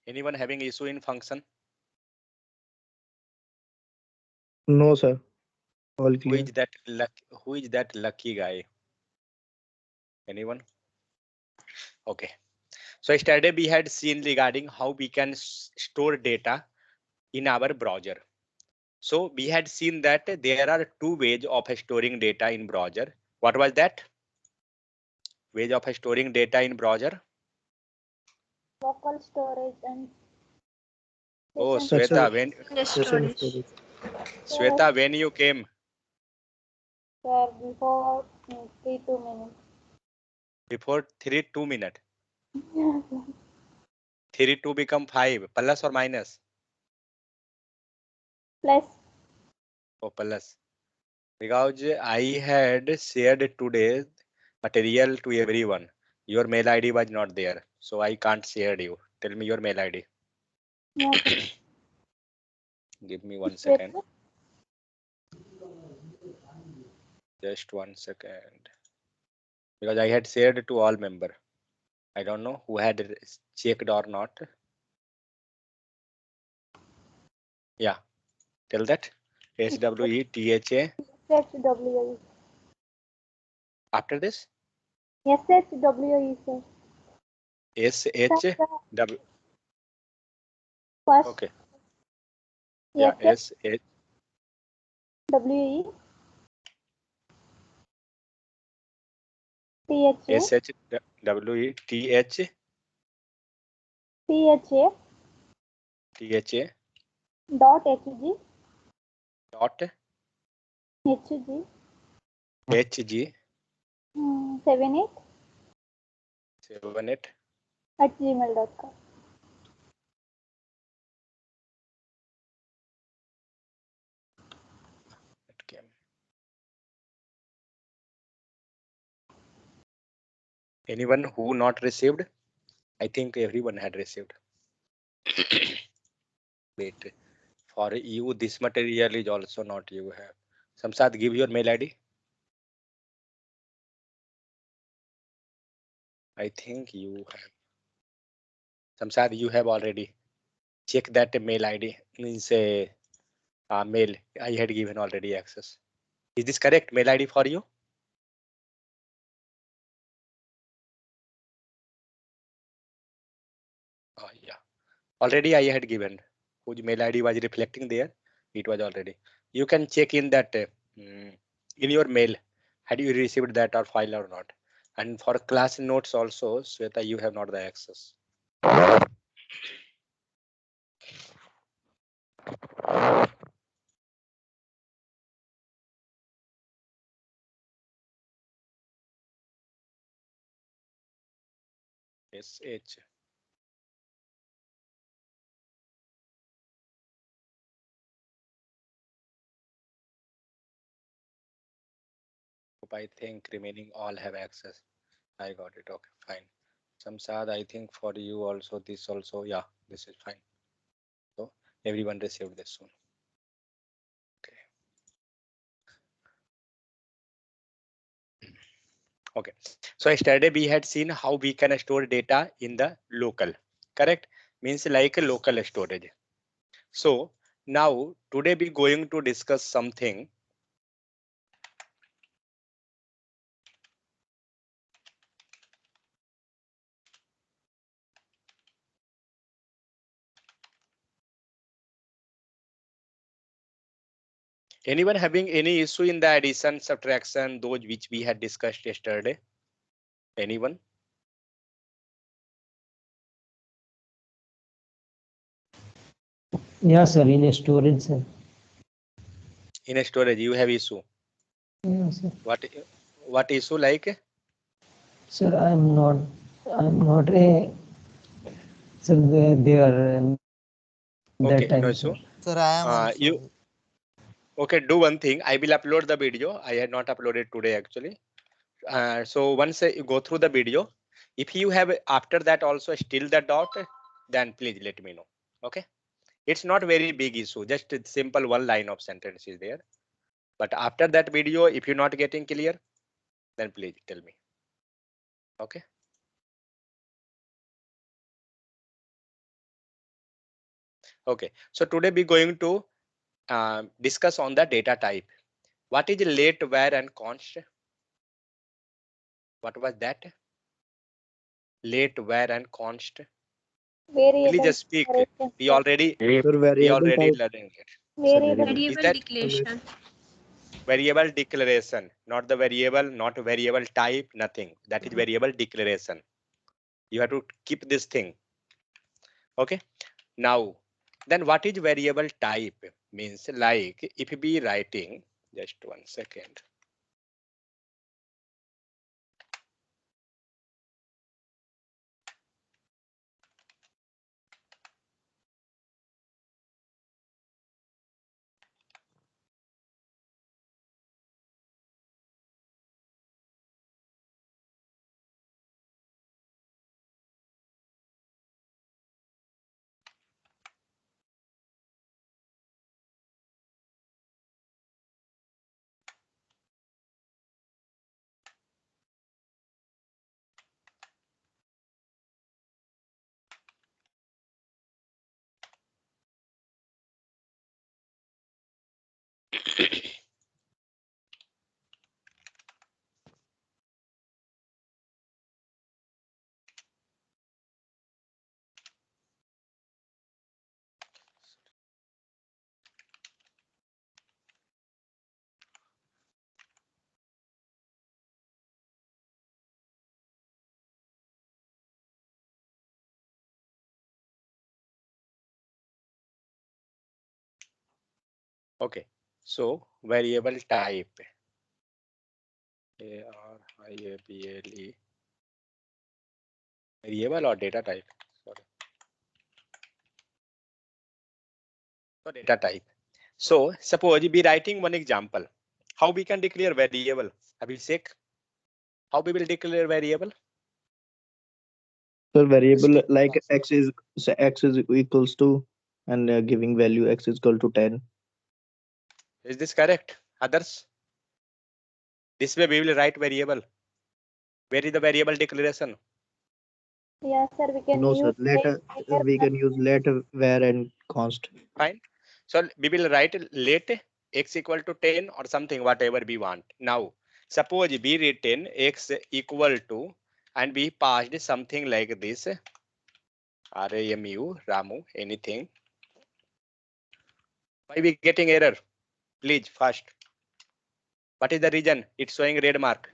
Anyone having issue in function? No, sir. All Who clear. is that who is that lucky guy? Anyone? Okay. So yesterday we had seen regarding how we can store data in our browser. So we had seen that there are two ways of storing data in browser. What was that? Ways of storing data in browser? Local storage and Oh, session Sweta, Session storage. when you came? Sir, before 3-2 minutes. Before 2 minutes. 2 become 5, plus or minus? Plus. Oh, plus. Because I had shared today material to everyone. Your mail ID was not there, so I can't share you. Tell me your mail ID. No, Give me 1 second. Just 1 second. Because I had shared to all member. I don't know who had checked or not. Yeah, tell that. SWETHA. SHWE. After this, SHWE, sir. SHW. First. Okay. Yeah, SHWE. WE. THA. SHWE. THA. Dot HG. Dot HG. HG 78 78 at gmail.com. Okay. Anyone who not received? I think everyone had received. Wait, for you this material is also not you have. Samsad, give your mail ID. I think you have. Samsad, you have already. Check that mail ID. Means mail. I had given already access. Is this correct mail ID for you? Oh yeah. Already I had given. Whose mail ID was reflecting there? It was already. You can check in that in your mail. Had you received that or file or not? And for class notes also, Sweta, you have not the access. SH. I think remaining all have access. I got it. Okay, fine. Samsad, I think for you also this also, yeah, this is fine. So everyone received this soon. Okay, so yesterday we had seen how we can store data in the local, correct? Means like a local storage. So now today we going to discuss something. Anyone having any issue in the addition, subtraction, those which we had discussed yesterday? Anyone? Yeah, sir, in a storage, sir. In a storage, you have issue. Yeah, sir. What issue like? Sir, I'm not a, sir, they are Okay, that time, no sir. issue. Sir, I am also. You okay? Do one thing. I will upload the video. I had not uploaded today actually. So once you go through the video, if you have after that also still the doubt, then please let me know. Okay, it's not very big issue, just a simple one line of sentence is there. But after that video, if you're not getting clear, then please tell me. Okay. Okay, so today we're going to discuss on the data type. What is late, var, and const? What was that? Late, var, and const. Variable. Please just speak. declaration, We sir. already Sir, variable type. learning it. Variable. Is Variable that declaration. variable declaration? Not the variable, not variable type, nothing. That is variable declaration. You have to keep this thing. Okay. Now, then what is variable type? Means like if you be writing, just 1 second. Okay, so variable type. variable variable or data type. Sorry. So data type. So suppose we be writing one example. How we can declare variable? Abhishek, how we will declare variable? Sir, variable like x is equals to, and giving value x is equal to 10. Is this correct? Others? This way we will write variable. Where is the variable declaration? Yeah, sir. We can No, use sir. Later we can use let, var, and const. Fine. So we will write let x equal to 10 or something, whatever we want. Now, suppose we written x equal to, and we passed something like this. Ramu, anything. Why we getting error? Please first. What is the reason? It's showing red mark.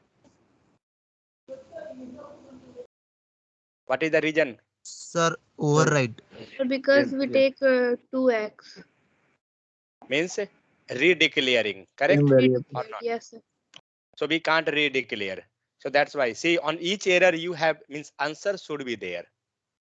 What is the reason? Sir, override. Because we take 2x. Means redeclaring, correct Same variable. or not? Yes, sir. So we can't redeclare. So that's why, see, on each error you have, means answer should be there.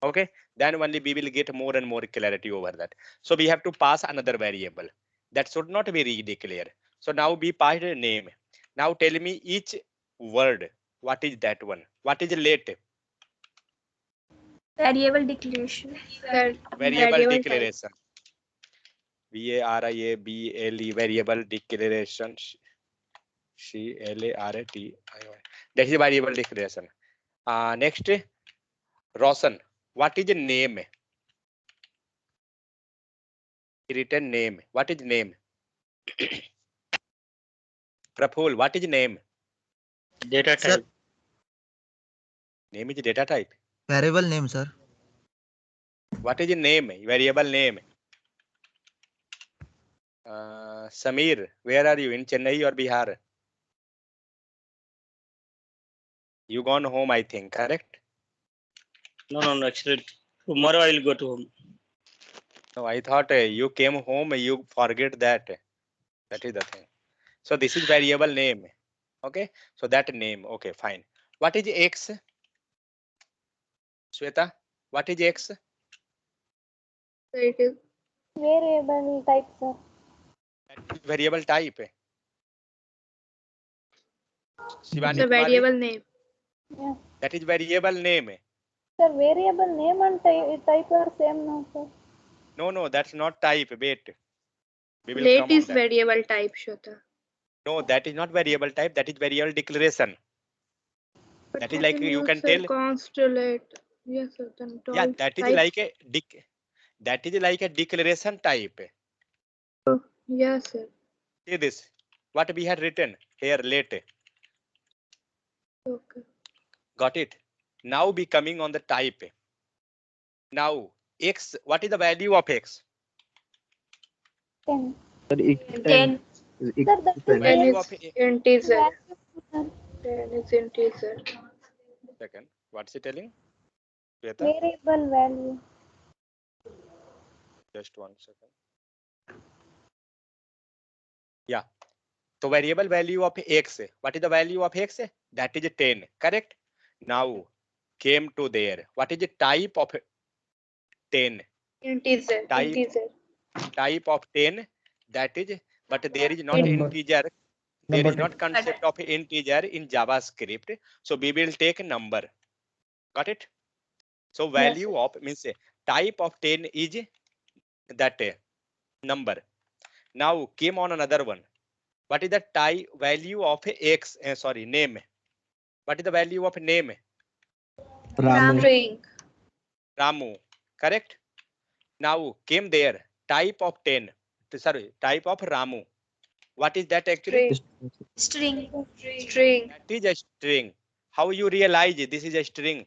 Okay, then only we will get more and more clarity over that. So we have to pass another variable that should not be redeclared. So now we passed a name. Now tell me each word. What is that one? What is late? Variable declaration. Variable declaration. variable variable declaration. CLARAT. That is variable declaration. Next, Roshan. What is the name? Written name. What is name? Praful, what is name? Data Sir, type. Name is data type. variable name, sir. What is the name? Variable name. Samir, where are you? In Chennai or Bihar? You gone home, I think, correct? No. Actually, tomorrow I will go to home. No, I thought you came home, you forget that. That is the thing. So this is variable name. Okay, so that name. Okay, fine. What is X? Shweta, what is X? So it is variable type, sir. That is variable type. Shivani the Kumari, variable name. Yeah. that is variable name. Sir, variable name and type are same now, sir. No, that's not type. Wait. We will Late come on is that. variable type, Shweta. No, that is not variable type. That is variable declaration. But That is we like can you use can tell. const late. Yes, sir. Then Yeah, that is like a That is like a declaration type. Yeah, sir. See this, what we had written here late. Okay. Got it? Now be coming on the type. Now x, what is the value of x? 10. Sir, 10. is Sir, equal that to is 10. Value Ten of is integer. sir. 10 is integer. second. What's it telling? Shweta? Variable value. Just 1 second. Yeah. So variable value of x. What is the value of x? That is 10. Correct? Now came to there. What is the type of 10? Integer. Type Integer. type of 10. That is, but there is not Number. integer. There Number is not concept of integer in JavaScript. So we will take number. Got it? So value of means type of 10 is that number. Now came on another one. What is the type value of x? Sorry, name. What is the value of name? Ramu. String. Ramu. Correct? Now came there. Type of 10. Sorry, type of Ramu. What is that actually? String. String. That is a string. How you realize this is a string?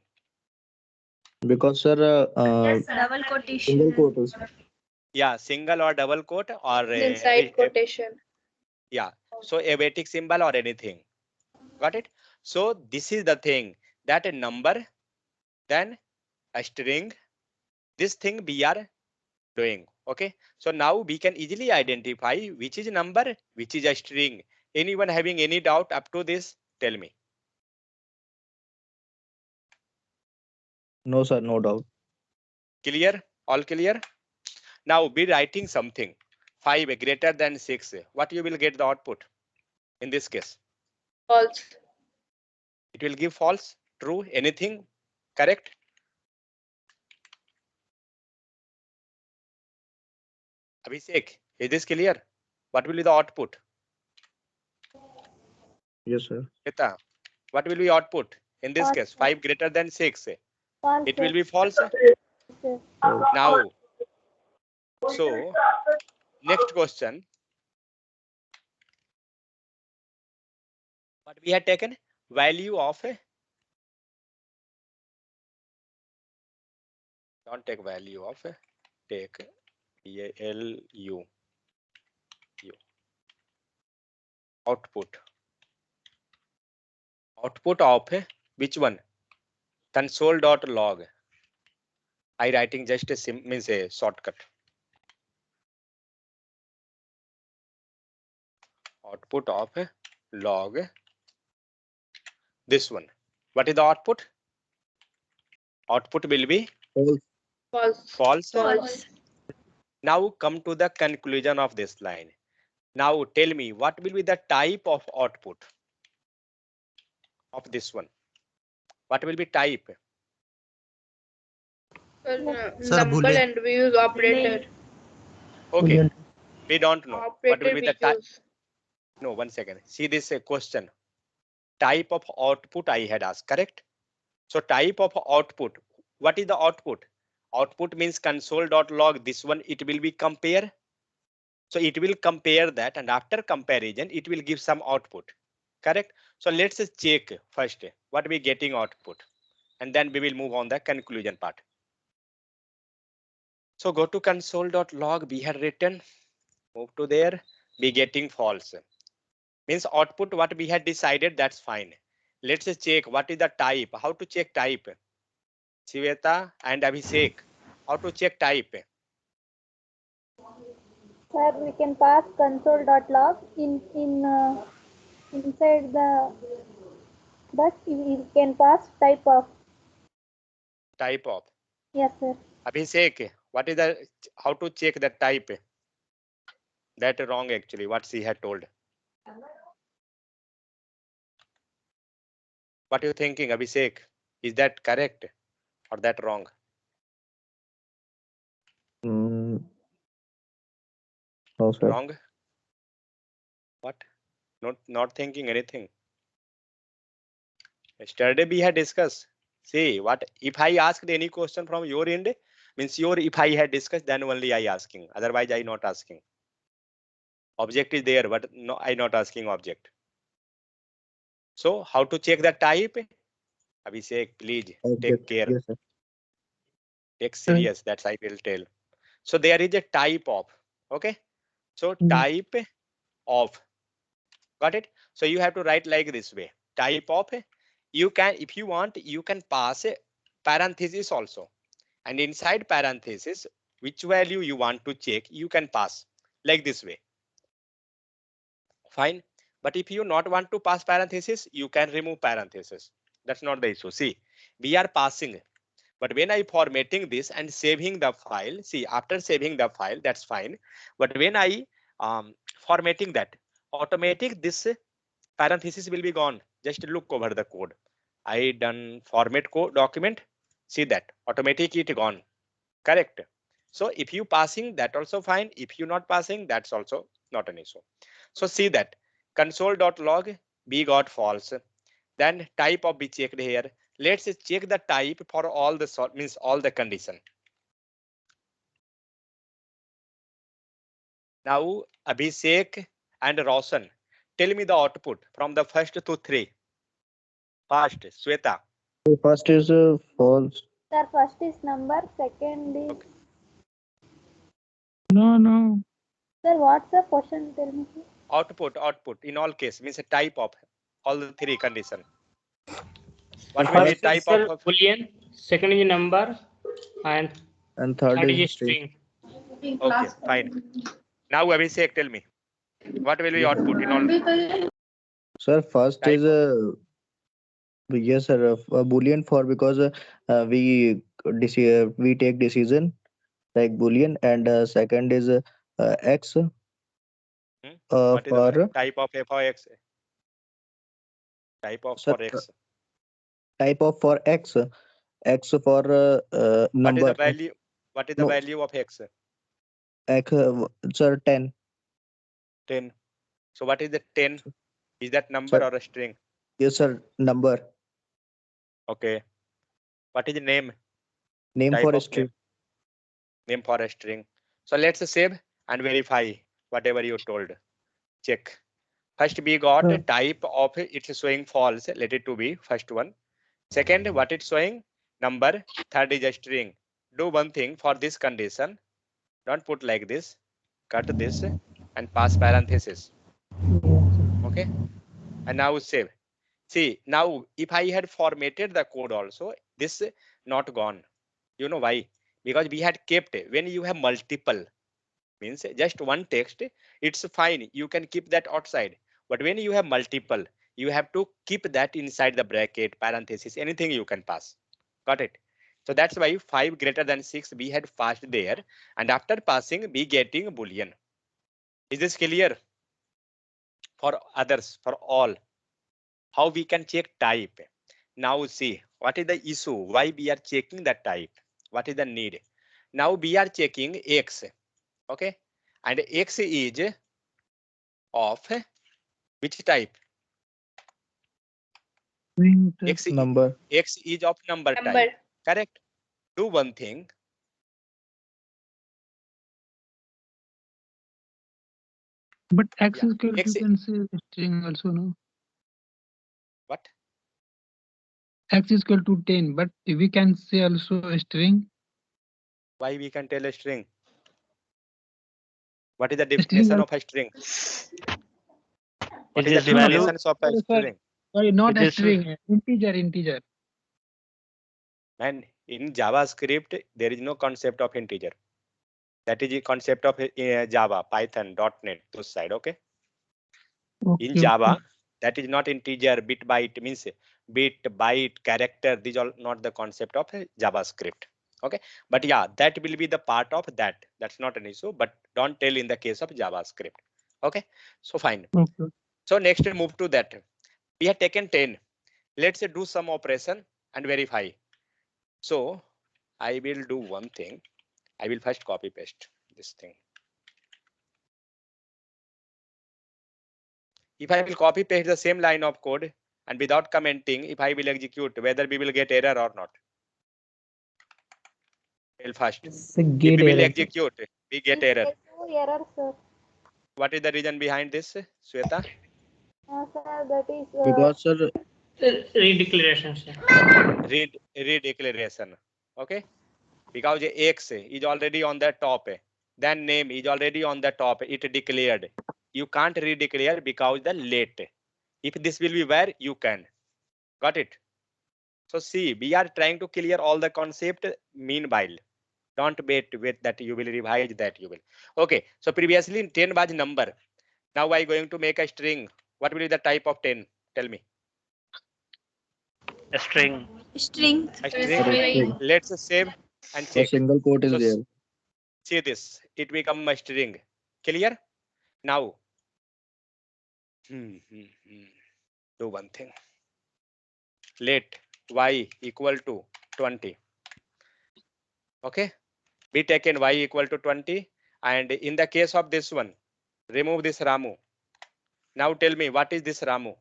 Because sir, Double single quotation. quotes. Yeah, single or double quote or Inside quotation. yeah. So a Vedic symbol or anything. Got it? So this is the thing that a number, then a string. This thing we are doing. Okay. So now we can easily identify which is number, which is a string. Anyone having any doubt up to this? Tell me. No, sir, no doubt. Clear? All clear? Now be writing something. 5 greater than 6. What you will get the output in this case? False. It will give false, true, anything, correct? Abhishek, is this clear? What will be the output? Yes, sir. Shweta, what will be output in this False. case? 5 greater than 6. False. It will be false. Sir. Now, so next question. What we had taken? Value of a. Don't take value of a. Take VALU. Output. Output of a, which one? Console.log. I writing just a means a shortcut. Output of a log. This one. What is the output? Output will be False. False. false. False. Now come to the conclusion of this line. Now tell me what will be the type of output of this one? What will be type? Sir, Number Boolean. and we use operator. Okay, Boolean. we don't know. What will Operator be we the type? use. No, 1 second. See this question. Type of output I had asked, correct? So type of output. What is the output? Output means console.log. This one it will be compare. So it will compare that, and after comparison, it will give some output. Correct? So let's check first what we getting output, and then we will move on the conclusion part. So go to console.log. We had written, move to there, be getting false. Means output what we had decided, that's fine. Let's check what is the type. How to check type? Shweta and Abhishek, how to check type? Sir, we can pass console.log inside the that we can pass type of. Type of. Yes, sir. Abhishek, what is the how to check the type? That wrong actually. What she had told. What are you thinking, Abhishek? Is that correct or that wrong? No, sir. Wrong. What? Not thinking anything. Yesterday we had discussed. See what if I asked any question from your end, Means your if I had discussed, then only I asking. Otherwise, I not asking. Object is there, but no, I not asking object. So how to check the type? Abhishek, please take Object. care. Yes, sir. Take serious. That's I will tell. So there is a type of. Okay. So type of. Got it? So you have to write like this way. Type of. You can, if you want, you can pass a parenthesis also. And inside parenthesis, which value you want to check, you can pass like this way. Fine. But if you not want to pass parenthesis, you can remove parenthesis. That's not the issue. See, we are passing. But when I formatting this and saving the file, see, after saving the file, that's fine. But when I formatting that, automatic this parenthesis will be gone. Just look over the code. I done format code document. See that automatic it gone. Correct. So if you passing, that also fine. If you not passing, that's also not an issue. So see that console.log b got false. Then type of be checked here. Let's check the type for all the means all the condition. Now Abhishek and Roshan, tell me the output from the first to 3. Fast, Sweta. So first is false. Sir, first is number, second is. Okay. No. Sir, what's the question? Tell me. Output in all case means a type of all the 3 condition. What will First be is, type sir, of Boolean, second is number, and third third is is string. string. okay, fine. Now Abhishek, tell me what will be output in all Sir, first type is of, yes, sir. Boolean for because we we take decision like Boolean, and second is X what is the for type of f of x? Type of sir, for x. type of for X, X for What is number. the value? What is the No, value of x? X, sir, 10. 10. So what is the 10? Is that number Sir, or a string? yes, sir, number. Okay. What is the name? Name Type for a of string. name for a string. So let's save and verify whatever you told. Check. First we got a type of it's showing false. Let it to be first one. Second, what it's showing? Number. Third is a string. Do one thing for this condition. Don't put like this. Cut this and pass parenthesis. Okay. And now save. See, now if I had formatted the code also, this not gone. You know why? Because we had kept when you have multiple means just one text, it's fine. You can keep that outside. But when you have multiple, you have to keep that inside the bracket, parenthesis, anything you can pass. Got it? So that's why 5 greater than 6 we had passed there. And after passing, we getting Boolean. Is this clear? For others, for all. How we can check type? Now see, what is the issue? Why we are checking the type? What is the need? Now we are checking X. Okay. And X is of which type? X, Number. X is of number type. Correct. Do one thing. But X Yeah. is equal X, to can say string also, no? what? X is equal to 10, but we can say also a string. Why we can tell a string? What is the A string definition al- of a string? Is What is the this value? definition of a string? Sorry, not It a is- string, integer. And in JavaScript, there is no concept of integer. That is the concept of Java, Python, .NET, those side. Okay. In Java, that is not integer, bit byte means bit, byte, character. These are not the concept of JavaScript. Okay. But yeah, that will be the part of that. That's not an issue, but don't tell in the case of JavaScript. Okay. So fine. Okay. So next move to that. We have taken 10. Let's do some operation and verify. So I will do one thing. I will first copy paste this thing. If I will copy paste the same line of code and without commenting, if I will execute, whether we will get error or not. Tell first. It's a If get we will error. execute, we get error. Error, sir. What is the reason behind this, Sweta? Sir, that is Because sir, Redeclaration, sir. Redeclaration. Okay. Because X is already on the top, then name is already on the top. It declared. You can't redeclare because the late. If this will be where you can. Got it? So see, we are trying to clear all the concept meanwhile. Don't wait that you will revise that you will. Okay. So previously in 10 was number. Now I going to make a string. What will be the type of 10? Tell me. A string. String. A sir, string. it's string. Let's save and A check. single quote is So there. see this. It become a string. Clear? Now. Do one thing. Let y equal to 20. Okay. We taken y equal to 20. And in the case of this one, remove this Ramu. Now tell me, what is this Ramu?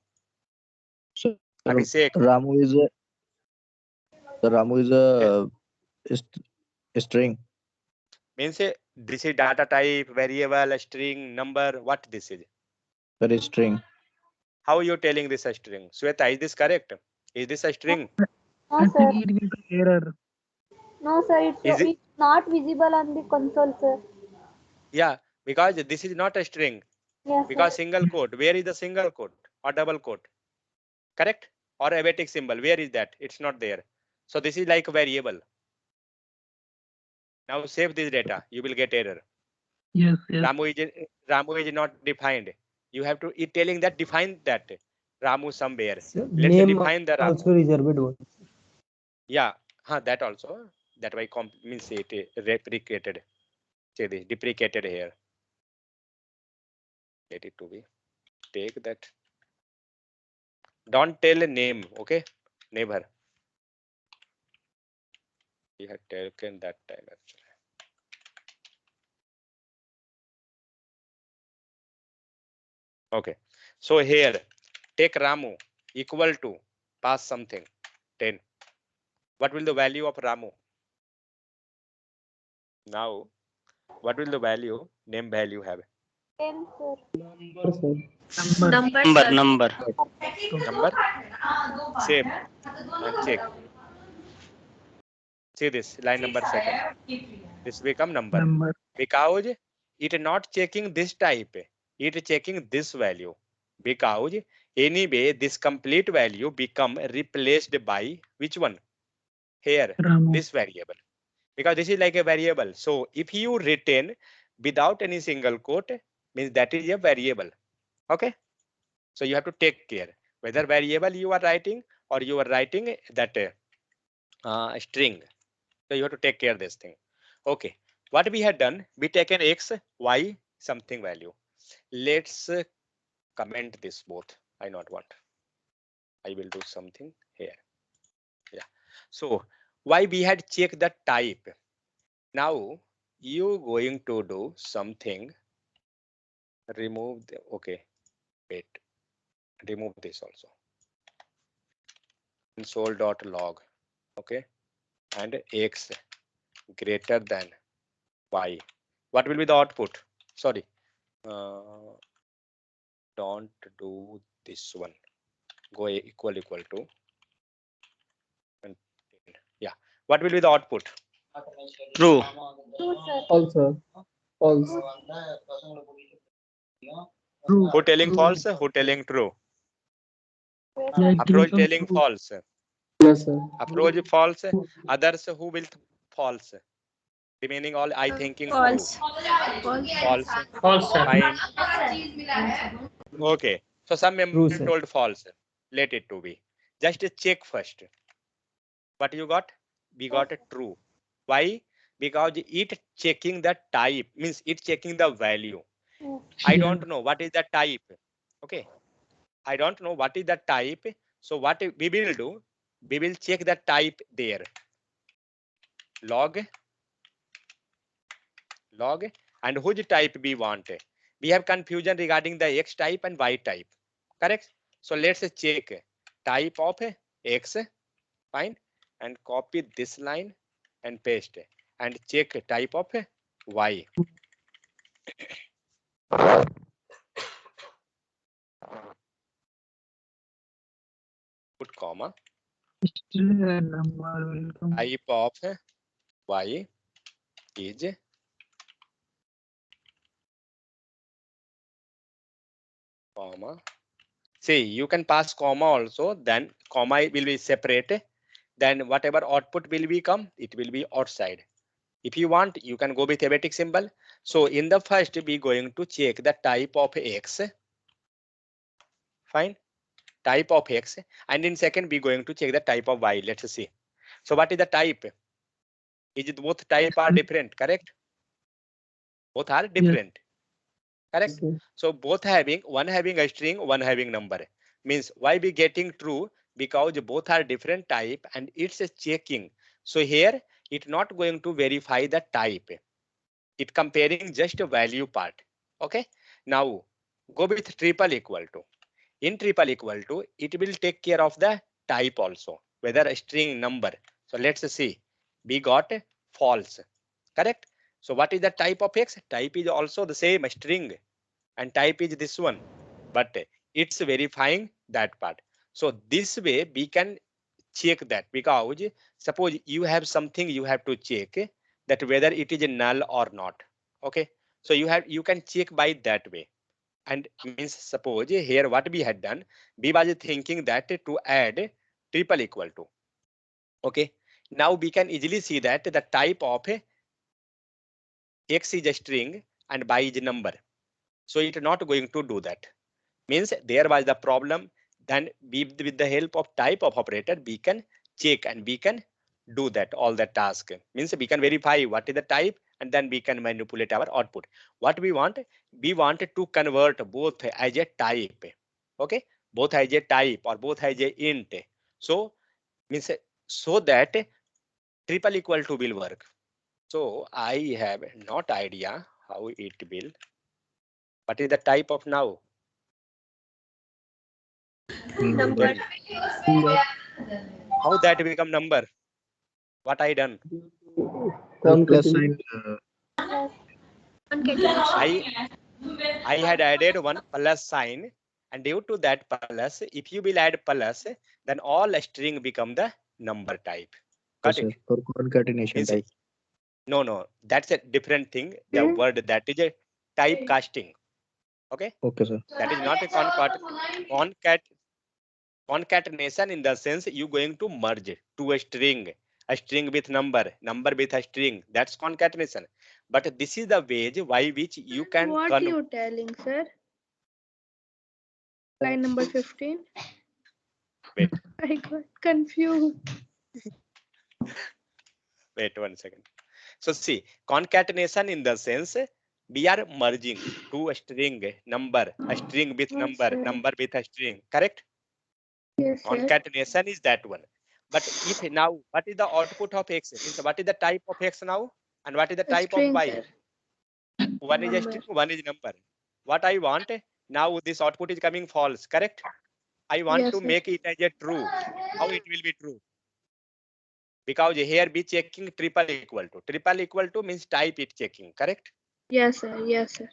So Abhishek. Ramu is a string. Means this is data type, variable, string, number. What this is? That is string. How you telling this a string? Sweta, is this correct? Is this a string? no, I sir. think it will be error. No, sir. Is it? It's not visible on the console, sir. Yeah, because this is not a string. Yes, Because sir. single quote. Where is the single quote or double quote? Correct? Or abiotic symbol. Where is that? It's not there. So this is like a variable. Now save this data. You will get error. Yes, yes. Ramu is not defined. You have to it telling that define that Ramu somewhere. So Let's name define the Ramu. also reserved one. Yeah, that also. That way means it replicated. Say this deprecated here. Let it to be. Take that. Don't tell a name, okay? Never. We had taken that time actually. Okay. So here, take Ramu equal to pass something 10. What will the value of Ramu? Now, what will the value name value have? 10, sir. Number, sir. Number. Number. Number. Save and check. See this line number second. This become number. Number. Because it not checking this type. It checking this value. Because anyway, this complete value become replaced by which one? Here, Ramu. this variable. Because this is like a variable. So if you retain without any single quote, means that is a variable. Okay. So you have to take care whether variable you are writing or you are writing that string. So you have to take care of this thing. Okay. What we had done, we taken x, y, something value. Let's comment this both. I not want. I will do something here. Yeah. So why we had checked the type. Now you going to do something. Remove the okay. Wait. Remove this also. Console.log. Okay. And x greater than y. What will be the output? Sorry. Don't do this one. Go equal to. And yeah. What will be the output? True. True, sir. Also false. True. Who telling True. false? Who telling true? Yeah, it will Approach come telling true. false. Yes, sir. Approach false. Others who will false. Remaining all I thinking true. False. False, sir. Fine. Okay. So some member True, sir. told false. Let it to be. Just check first. What you got? We got a true. Why? Because it checking the type means it checking the value. Yes. I Yeah. don't know what is the type. Okay. I don't know what is the type. So what we will do? We will check the type there. Log. And which type we want. We have confusion regarding the X type and Y type. Correct? So let's check type of X. Fine. And copy this line and paste. and check type of y. Put comma, Still a number will come. type of y is comma. See, you can pass comma also, then comma will be separate. Then whatever output will become, it will be outside. If you want, you can go with arithmetic symbol. So in the first, we going to check the type of x. Fine, type of x, and in second, we going to check the type of y. Let's see. So what is the type? Is it both type are different? Correct. Both are different. Correct. Yes, So both having one having a string, one having number. Means why we getting true? Because both are different type and it's a checking. So here it not going to verify the type. It comparing just a value part. Okay. Now go with triple equal to. In triple equal to, it will take care of the type also, whether a string number. So let's see. We got false. Correct. So what is the type of x? Type is also the same string and type is this one, but it's verifying that part. So this way we can check that, because suppose you have something you have to check that whether it is null or not. Okay, so you can check by that way. And means suppose here what we had done, we was thinking that to add triple equal to. Okay, now we can easily see that the type of x is a string and y is a number. So it not going to do that. Means there was the problem. Then we, with the help of type of operator, we can check and we can do that all the task. Means we can verify what is the type and then we can manipulate our output. What we want to convert both as a type. Okay, both as a type or both as a int. So means so that triple equal to will work. So I have not idea how it will. What is the type of now? Number. How that become number? What I done? Plus concatenate. sign. I had added one plus sign, and due to that plus, if you will add plus, then all string become the number type. Got Yes, sir. it? For concatenation Means, type. no, that's a different thing. The word that is a typecasting. Okay, Okay, sir. that is not a concatenation in the sense you going to merge to a string with number with a string. That's concatenation. But this is the way by which you can What you telling, sir? Line number 15. Wait. I got confused. Wait 1 second. So see, concatenation in the sense we are merging to a string number with Yes, number sir. with a string. Correct? Yes, sir. Concatenation is that one. But if now, what is the output of x? Means what is the type of x now? And what is the type of String, y? sir. One is a Number. string, one is number. What I want now, this output is coming false. Correct? I want Yes, to sir. make it as a true. How it will be true? Because here be checking triple equal to. Triple equal to means type it checking. Correct? Yes, sir. Yes, sir.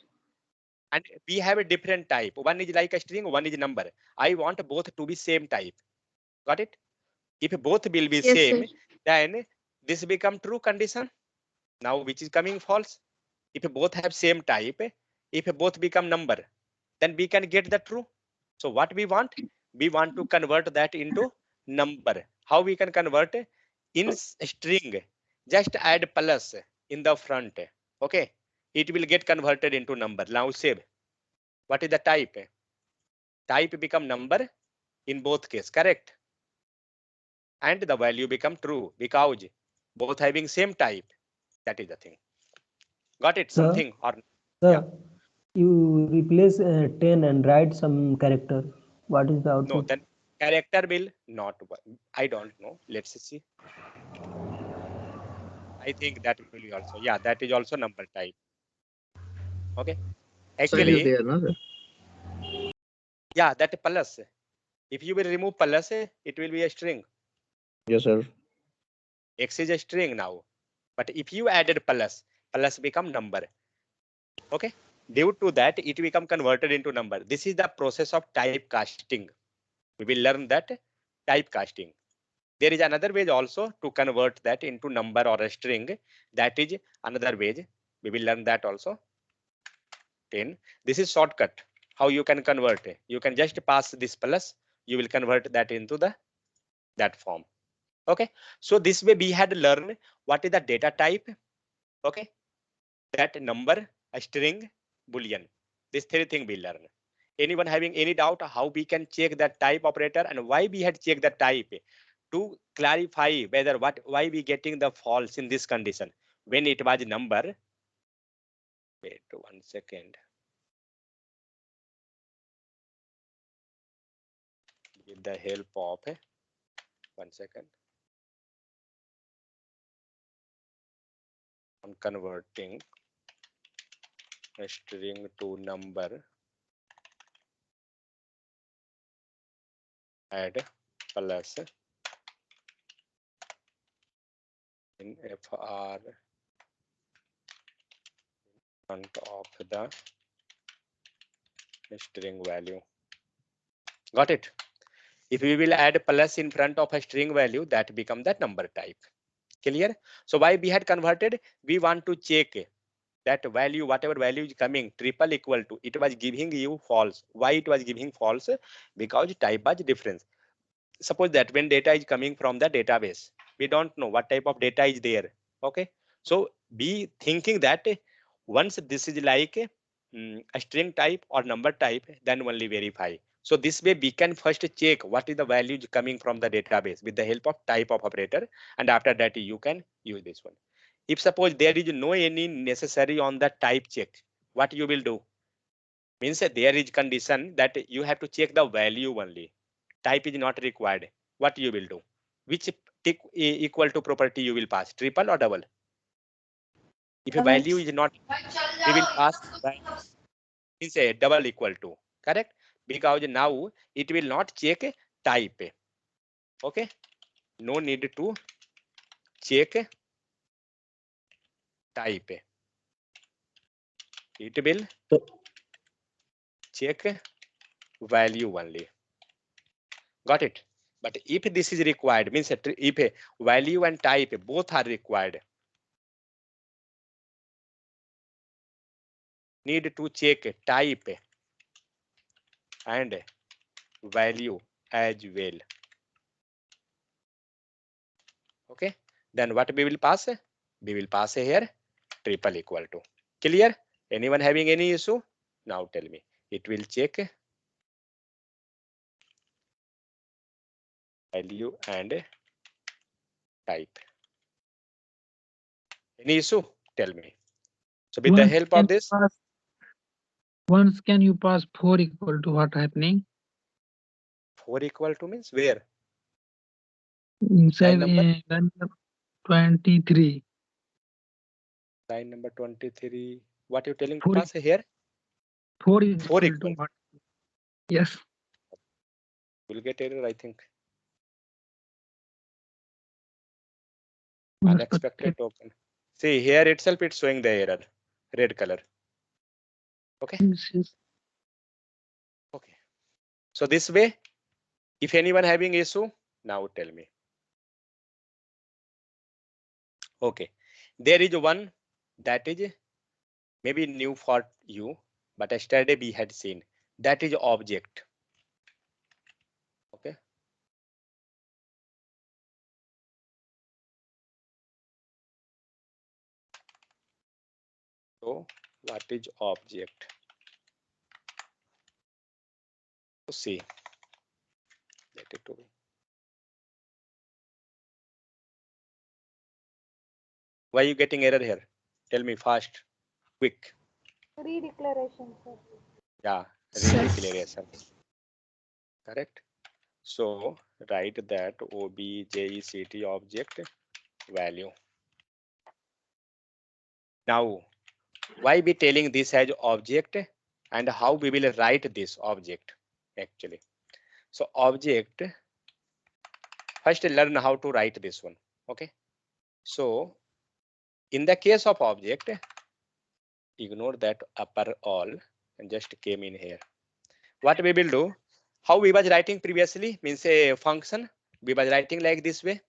And we have a different type. One is like a string, one is number. I want both to be same type. Got it? If both will be Yes, same, sir. then this become true condition. Now which is coming false. If both have same type, if both become number, then we can get the true. So what we want to convert that into number. How we can convert? In string, just add plus in the front. Okay, it will get converted into number. Now save. What is the type? Type become number in both case. Correct? And the value become true because both having same type. That is the thing. Got it? Sir, Something or sir, yeah. you replace 10 and write some character. What is the No, output? then character will not work. I don't know. Let's see. I think that will be also. Yeah, that is also number type. Okay. Sign is Actually, there, no, sir? yeah, that plus. If you will remove plus, it will be a string. Yes, sir. X is a string now. But if you added plus, plus become number. Okay. Due to that, it become converted into number. This is the process of typecasting. We will learn that typecasting. There is another way also to convert that into number or a string. That is another way. We will learn that also. 10. This is shortcut. How you can convert it. You can just pass this plus. You will convert that into that form. Okay. So this way we had learned what is the data type. Okay. That number, a string, boolean. These three things we learn. Anyone having any doubt how we can check the type operator and why we had checked the type to clarify whether why we getting the false in this condition when it was number. Wait 1 second. With the help of 1 second. I'm converting a string to number. Add plus in fr front of the string value. Got it? If we will add plus in front of a string value, that become that number type. Clear? So why we had converted? We want to check that value, whatever value is coming, triple equal to, it was giving you false. Why it was giving false? Because type was different. Suppose that when data is coming from the database, we don't know what type of data is there. Okay. So be thinking that once this is like a string type or number type, then only verify. So this way we can first check what is the value coming from the database with the help of type of operator. And after that you can use this one. If suppose there is no any necessary on the type check, what you will do? Means that there is condition that you have to check the value only. Type is not required. What you will do? Which tick equal to property you will pass? Triple or double? If a value is not, we will pass means a double equal to. Correct? Because now it will not check type. Okay. No need to check type. It will check value only. Got it? But if this is required, means if a value and type both are required, need to check type and value as well. Okay, then what we will pass? We will pass here triple equal to. Clear? Anyone having any issue? Now tell me. It will check value and type. Any issue? Tell me. So with the help of this, once can you pass 4 equal to what happening? 4 equal to means where? Inside number? line 23. Line number 23. What you telling to 4 pass here? 4 is 4 equal to equal. what? Yes. We'll get error, I think. Yes, Unexpected token. See here itself, it's showing the error, red color. Okay. yes. Okay. So this way, if anyone having issue, now tell me. Okay. There is one that is maybe new for you, but yesterday we had seen. That is object. Okay. So what is object? See. Let it to be. Why are you getting error here? Tell me fast, quick. Redeclaration, sir. Yeah, Sir. redeclaration. Correct. So write that object object value. Now, why be telling this as object and how we will write this object actually? So object, first learn how to write this one. Okay. So In the case of object, ignore that upper all and just came in here. What we will do, how we was writing previously, means a function, we was writing like this way,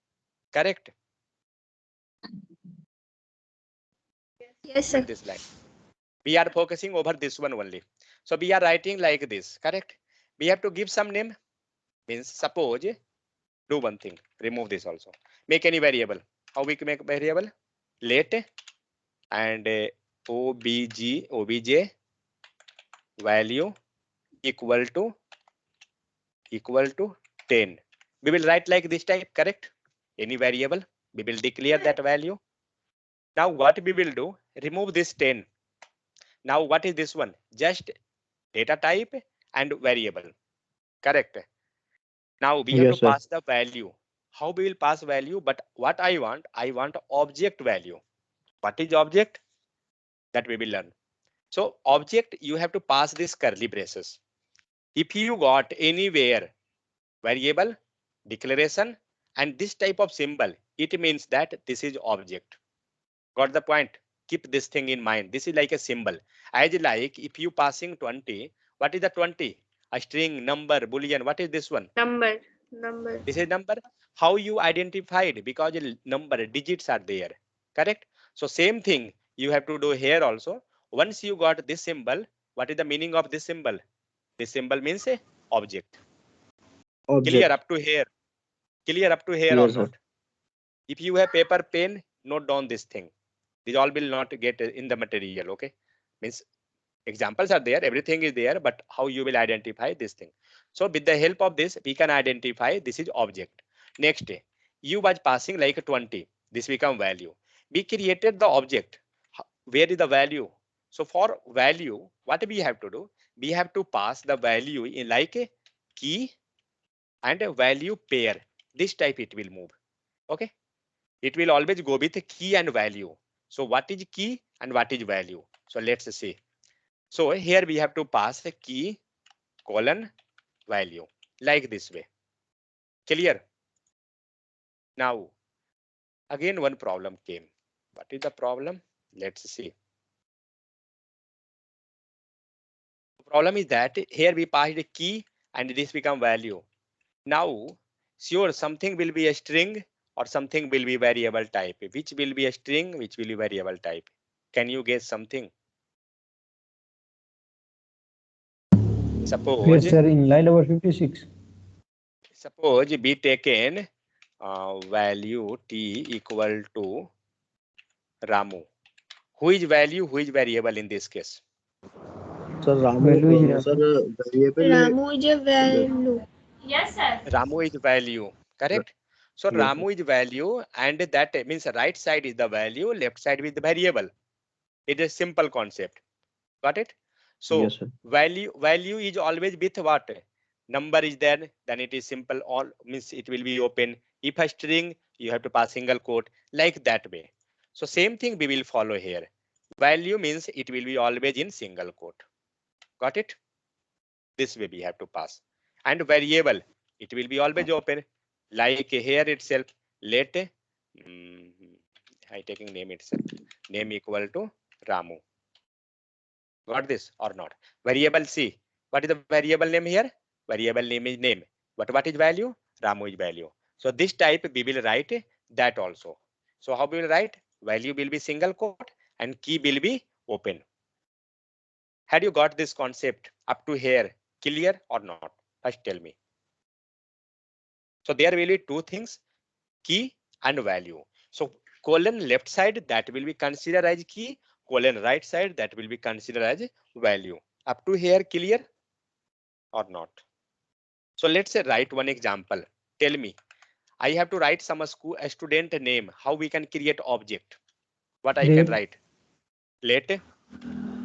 correct? Yes, sir. In this line. We are focusing over this one only. So we are writing like this, correct? We have to give some name, means suppose, do one thing, remove this also. Make any variable. How we can make variable? Let and obj value equal to 10. We will write like this type, correct? Any variable, we will declare that value. Now what we will do, remove this 10. Now what is this one? Just data type and variable, correct? Now we have Yes, to sir. pass the value. How we will pass value? But what I want object value. What is object? That we will learn. So object, you have to pass this curly braces. If you got anywhere variable, declaration, and this type of symbol, it means that this is object. Got the point? Keep this thing in mind. This is like a symbol. As like if you passing 20, what is the 20? A string, number, boolean. What is this one? Number. This is number. How you identified? Because the number digits are there, correct? So same thing you have to do here also. Once you got this symbol, what is the meaning of this symbol? This symbol means a object. Clear Object. up to here? Clear up to here or Yes, sir. not? If you have paper, pen, note down this thing. These all will not get in the material, okay? Means examples are there, everything is there, but how you will identify this thing. So with the help of this, we can identify this is object. Next, you was passing like 20. This become value. We created the object. Where is the value? So for value, what we have to do? We have to pass the value in like a key and a value pair. This type it will move. Okay. It will always go with a key and value. So what is key and what is value? So let's see. So here we have to pass a key colon value like this way. Clear? Now, again, one problem came. What is the problem? Let's see. The problem is that here we passed a key and this become value. Now, sure, something will be a string or something will be variable type. Which will be a string, which will be variable type? Can you guess something? Suppose. Yes, sir. In line number 56. Suppose be taken value t equal to Ramu. Who is value? Who is variable in this case? Sir, Value is sir, variable. Ramu is a value. Ramu is value, correct? So Yes, sir. Ramu is value, and that means right side is the value, left side with the variable. It is simple concept. Got it? So Yes, sir. value is always with what? Number is there, then it is simple. All means it will be open. If a string, you have to pass single quote like that way. So same thing we will follow here. Value means it will be always in single quote. Got it? This way we have to pass. And variable, it will be always open. Like here itself, let I taking name itself, name equal to Ramu. Got this or not? Variable C. What is the variable name here? Variable name is name. But what is value? Ramu is value. So this type we will write that also. So how we will write? Value will be single quote and key will be open. Had you got this concept up to here? Clear or not? First tell me. So there will be two things, key and value. So colon left side that will be considered as key, colon right side that will be considered as value. Up to here clear or not? So let's say write one example. Tell me, I have to write some a student name. How we can create object? What I can Let write? Let.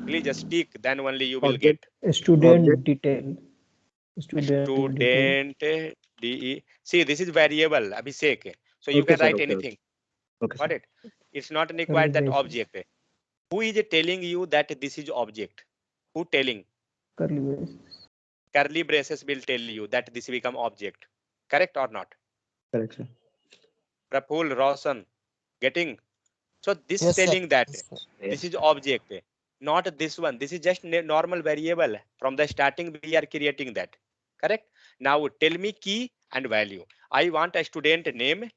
Please just tick, then only you will Object. get. student detail. Student detail. Student DE. See, this is variable, Abhishek. So you Okay, can sir. write Okay. anything. Okay, Got sir. it? It's not Curly required that braces. object. Who is telling you that this is object? Who telling? Curly braces. Curly braces will tell you that this become object. Correct or not? Correct, sir. Praful, Roshan, getting? So this Yes, sir. telling that Yes, sir. this is object, not this one. This is just normal variable. From the starting, we are creating that. Correct? Now tell me key and value. I want a student name.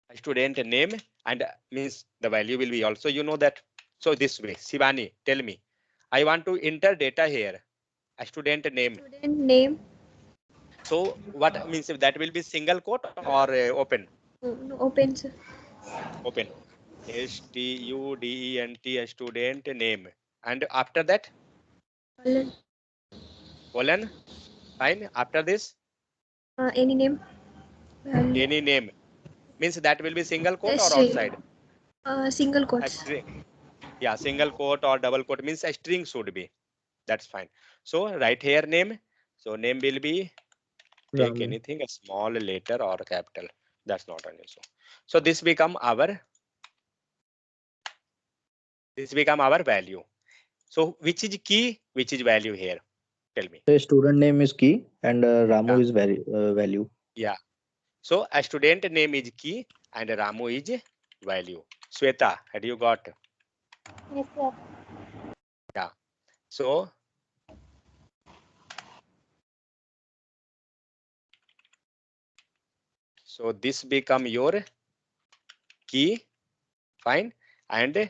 A student name and means the value will be also, you know that. So this way, Shivani, tell me. I want to enter data here. A student name. Student name. So what means that will be single quote or open? No, open, sir. Open. STUDENT, a student name. And after that, Colon. colon. Fine. After this, Any name. Value. any name. Means that will be single quote or String. outside? Single A quotes. string. Yeah, single quote or double quote means a string should be. That's fine. So write here name. So name will be take Ramu. anything, a small letter or capital. That's not an issue. So this become our value. So which is key, which is value here? Tell me. The student name is key and Ramu Yeah. is value. Yeah. So a student name is key and Ramu is value. Sweta, had you got? Yes, sir. Yeah. So this become your key, fine, and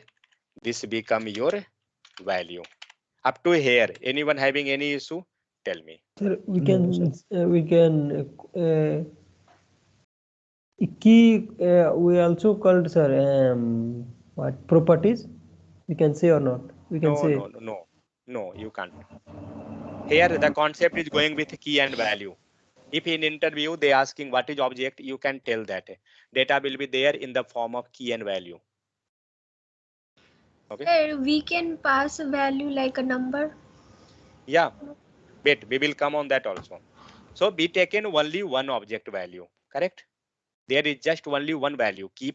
this become your value. Up to here, anyone having any issue? Tell me. Sir, we No, can key we also called, sir, what properties we can say or not? We can say. No, you can't. Here the concept is going with key and value. If in interview they asking what is object, you can tell that data will be there in the form of key and value. Okay. Sir, we can pass a value like a number. Yeah. Wait, we will come on that also. So be taken only one object value. Correct? There is just only one value, key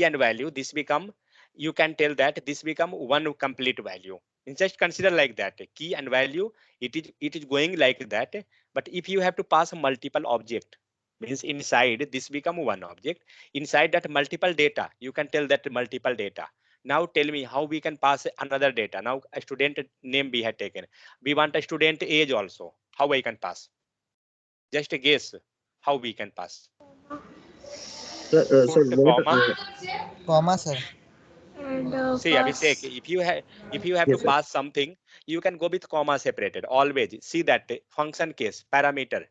and value. This become, you can tell that this become one complete value. And just consider like that, key and value, it is going like that. But if you have to pass a multiple object, means inside this become one object, inside that multiple data, you can tell that multiple data. Now tell me how we can pass another data. Now a student name we had taken, we want a student age also. How I can pass? Just a guess how we can pass. Sir, Put what? comma. Comma, sir. And See, Abhishek, if you have Yes, to sir. pass something, you can go with comma separated always. See that function case parameter.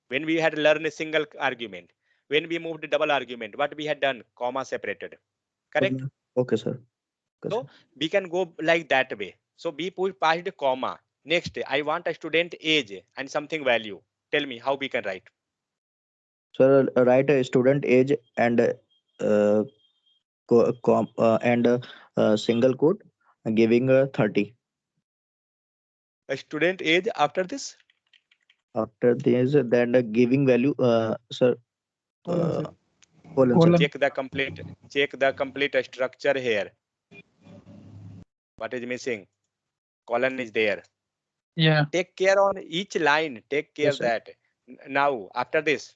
When we had learned a single argument, when we moved double argument, what we had done? Comma separated. Correct? Okay, sir. Okay, So sir. we can go like that way. So we passed a comma. Next, I want a student age and something value. Tell me how we can write. Sir, write a student age and single quote giving 30. A student age after this? After this, then the giving value, sir, Colon, sir. colon, sir. Colon. Check the complete structure here. What is missing? Colon is there. Yeah. Take care on each line. Take care Yes, sir. that. Now after this,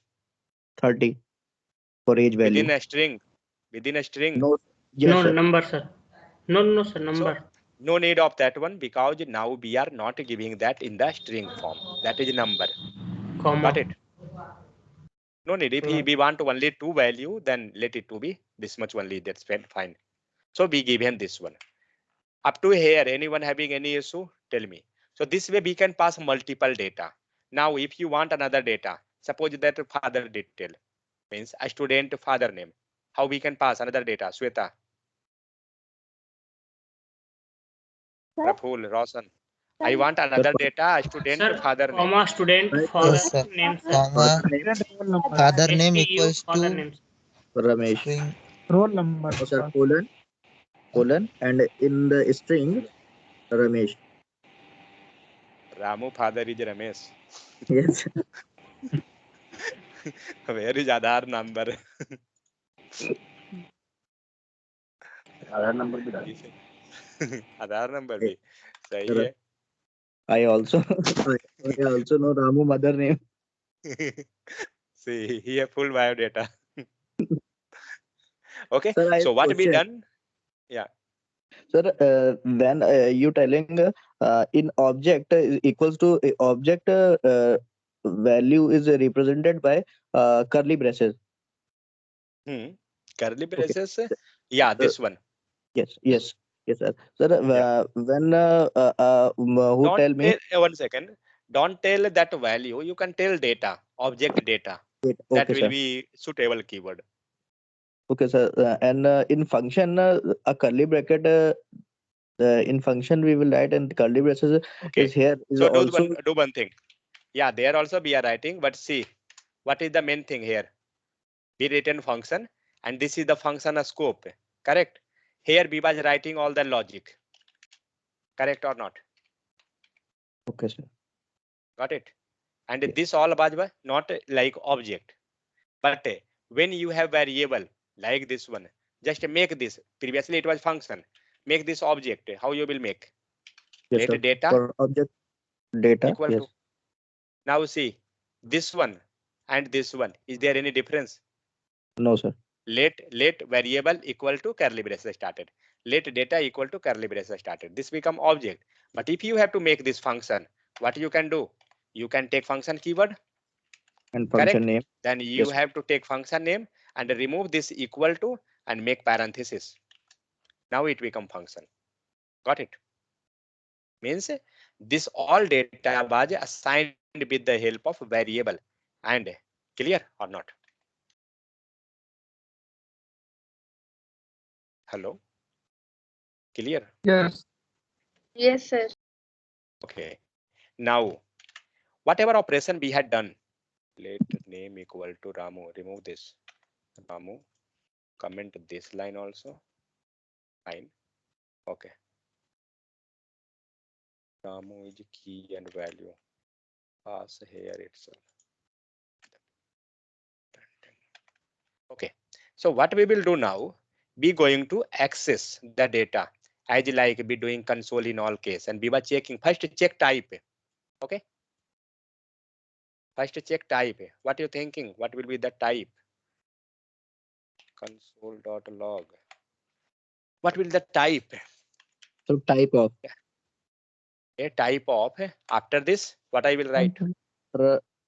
30 for age value. within a string. No, yes, No sir. number, sir. No, sir. Number. No need of that one because now we are not giving that in the string form. That is number. Comma. Got it? No need. If we want only two value, then let it to be this much only. That's fine. So we give him this one. Up to here, anyone having any issue? Tell me. So this way we can pass multiple data. Now, if you want another data, suppose that father detail means a student father name. How we can pass another data? Sweta, Sir? Praful, Roshan. I want another data, a student Sir, father name. comma student Right. father Yes, sir. name, sir. Comma, father name STU equals father to name. Ramesh. string. Roll number. No, sir, colon, and in the string, Ramesh. Ramu father is Ramesh. Yes. Where is Aadhaar number? Aadhaar number भी Aadhaar number भी सही डाल। है. I also know Ramu mother name. See, he have full biodata. Okay, Sir, I so have what we question. done? Sir, when you telling in object is equals to object value is represented by curly braces. Curly Okay. braces. Yeah, this one. Yes, yes, yes, sir. Sir, Yeah. when who Don't tell me? tell, 1 second. Don't tell that value. You can tell data, object data. Wait, That okay, will sir. be suitable keyword. Okay, sir. And in function, a curly bracket in function we will write, and curly braces Okay. is here is So also do one thing. Yeah, there also we are writing, but see, what is the main thing here? Be written function, and this is the function of scope. Correct? Here we was writing all the logic. Correct or not? okay, sir. Got it? And Yes. this all was not like object. But when you have variable like this one, just make this. Previously it was function. Make this object. How you will make? Yes, Let sir. data For object data, equal yes. to. Now see this one and this one. Is there any difference? No, sir. Let variable equal to curly braces started. Let data equal to curly braces started. This become object. But if you have to make this function, what you can do? You can take function keyword. And function Correct? name. Then you Yes. have to take function name and remove this equal to and make parenthesis. Now it become function. Got it? Means this all data was assigned with the help of variable. And clear or not? Hello? Clear? Yes. Yes, sir. Okay. Now, whatever operation we had done, let name equal to Ramu. Remove this. Ramu. Comment this line also. Fine. Okay. Ramu is key and value. Pass here itself. Okay. So what we will do now, we going to access the data as like be doing console in all case, and we were checking first check type. Okay. First check type. What you thinking? What will be the type? Console.log. What will the type? So type of A type of. After this, what I will write?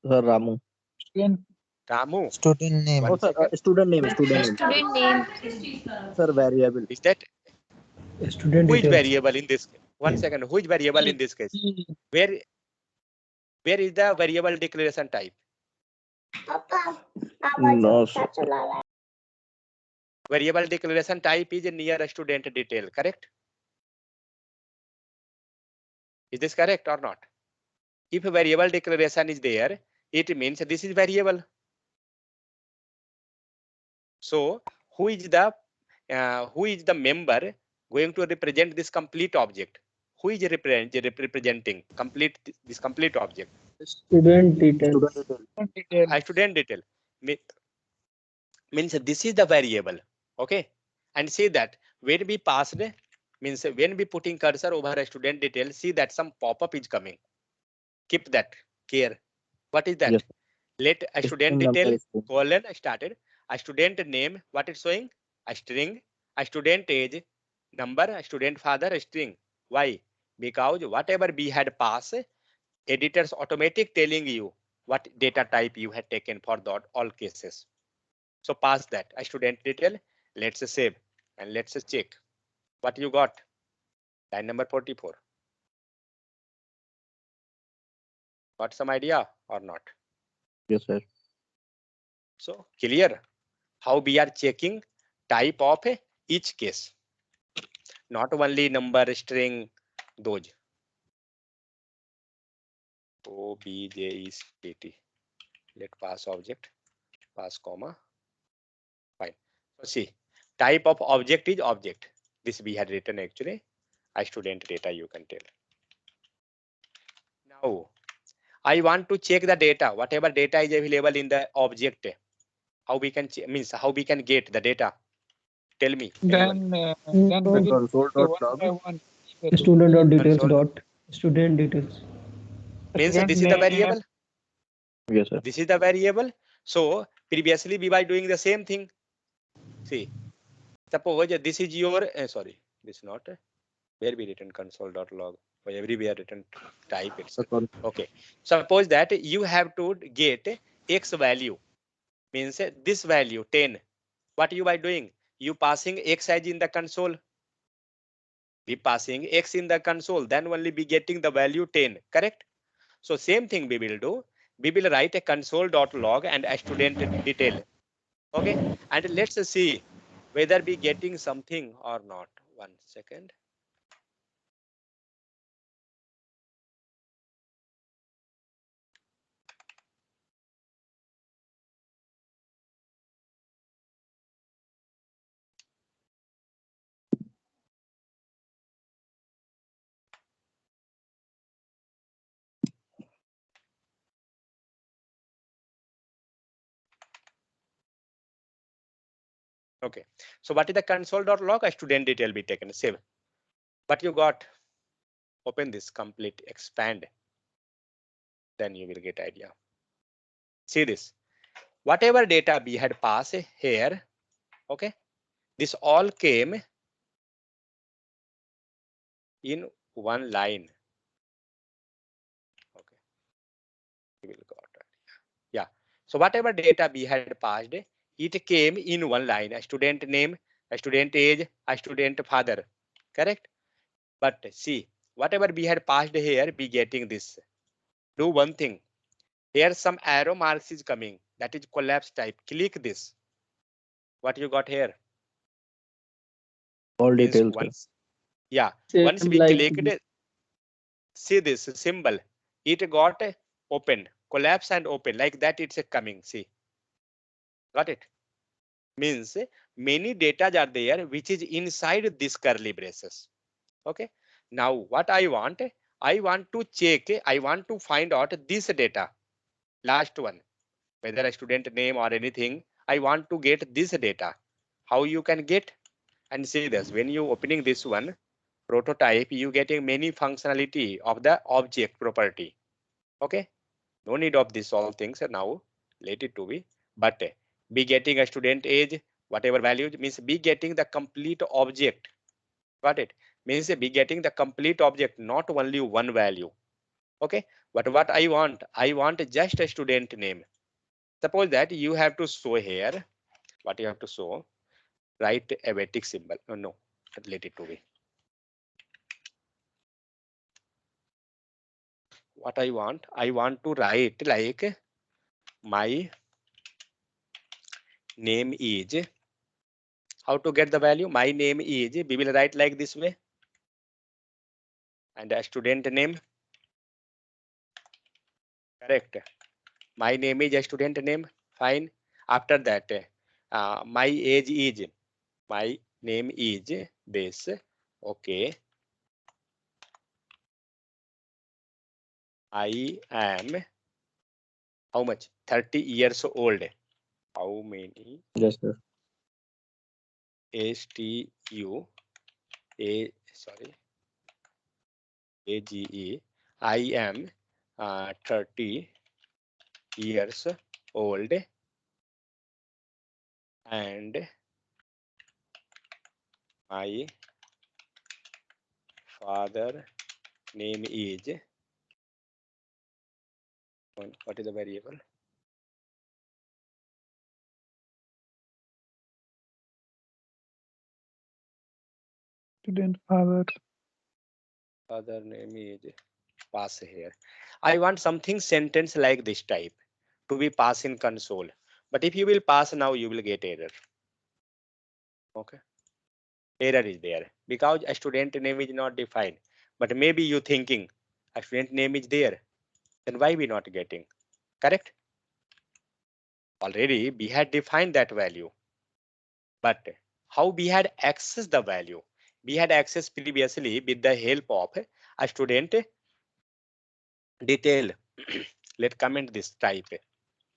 Ramu. Student. Ramu. Student name. Oh, 1 sir, second. student name. Student name. Student name. Sir, variable. Is that Student who is details. variable in this case? 1 second. Who is variable in this case? Where is the variable declaration type? No, sir. Variable declaration type is near student detail, correct? Is this correct or not? If a variable declaration is there, it means this is variable. So who is the member going to represent this complete object? Who is representing this complete object? Student details. Student detail. A student detail means this is the variable. Okay, and see that when we passed means when we putting cursor over a student detail, see that some pop-up is coming. Keep that care. What is that? Yes. Let a student String number detail is string. colon started. A student name, what it's showing? A string. A student age, number. A student father, a string. Why? Because whatever we had passed, editors automatic telling you what data type you had taken for the all cases. So pass that a student detail. Let's save and let's check what you got. Line number 44. Got some idea or not? Yes, sir. So clear how we are checking type of each case, not only number, string, those. OBJECT. Let pass object, pass comma. Fine. So see, type of object is object. This we had written actually. A student data you can tell. Now I want to check the data, whatever data is available in the object. How we can means how we can get the data. Tell me. Anyone? Then we will Console.log. one by one. Student dot details Console. dot student details. Means Student this is the name. variable. Yes, sir. This is the variable. So previously we were doing the same thing. See, Suppose this is your sorry, this is not where we written console.log, or everywhere written type itself. Okay, suppose that you have to get x value, means this value 10. What you are doing? You passing x as in the console. Be passing x in the console, then only be getting the value 10, correct? So same thing we will do. We will write a console.log and a student detail. Okay, and let's see whether we getting something or not. 1 second. Okay, so what is the console.log? A student detail be taken, save. But you got, open this, complete, expand. Then you will get idea. See this, whatever data we had passed here, okay, this all came in one line. Okay, we will got it. Yeah, so whatever data we had passed, it came in one line, a student name, a student age, a student father, correct? But see, whatever we had passed here, be getting this. Do one thing. Here some arrow marks is coming. That is collapse type. Click this. What you got here? All Means details, sir. once, yeah, Same once we like clicked it, see this symbol. It got open, collapse and open like that. It's coming. See, got it? Means many data are there which is inside this curly braces. Okay. Now what I want to check. I want to find out this data. Last one, whether a student name or anything. I want to get this data. How you can get? And see this, when you opening this one prototype, you getting many functionality of the object property. Okay, no need of this all things now, let it to be, but be getting a student age, whatever value, means be getting the complete object. Got it? Means be getting the complete object, not only one value. Okay, but what I want just a student name. Suppose that you have to show here, what you have to show, write a Vedic symbol. No, let it to be. What I want to write like my name is. How to get the value? My name is. We will write like this way. And a student name. Correct. My name is a student name. Fine. After that, my age is. My name is this. Okay. I am how much? 30 years old. How many? Yes, sir. STU A sorry AGE. I am 30 years old and my father name is. What is the variable? Student father. Father name is pass here. I want something sentence like this type to be pass in console. But if you will pass now, you will get error. Okay. Error is there because a student name is not defined. But maybe you thinking a student name is there. Then why we not getting? Correct? Already we had defined that value. But how we had accessed the value? We had access previously with the help of a student detail. Let comment this type.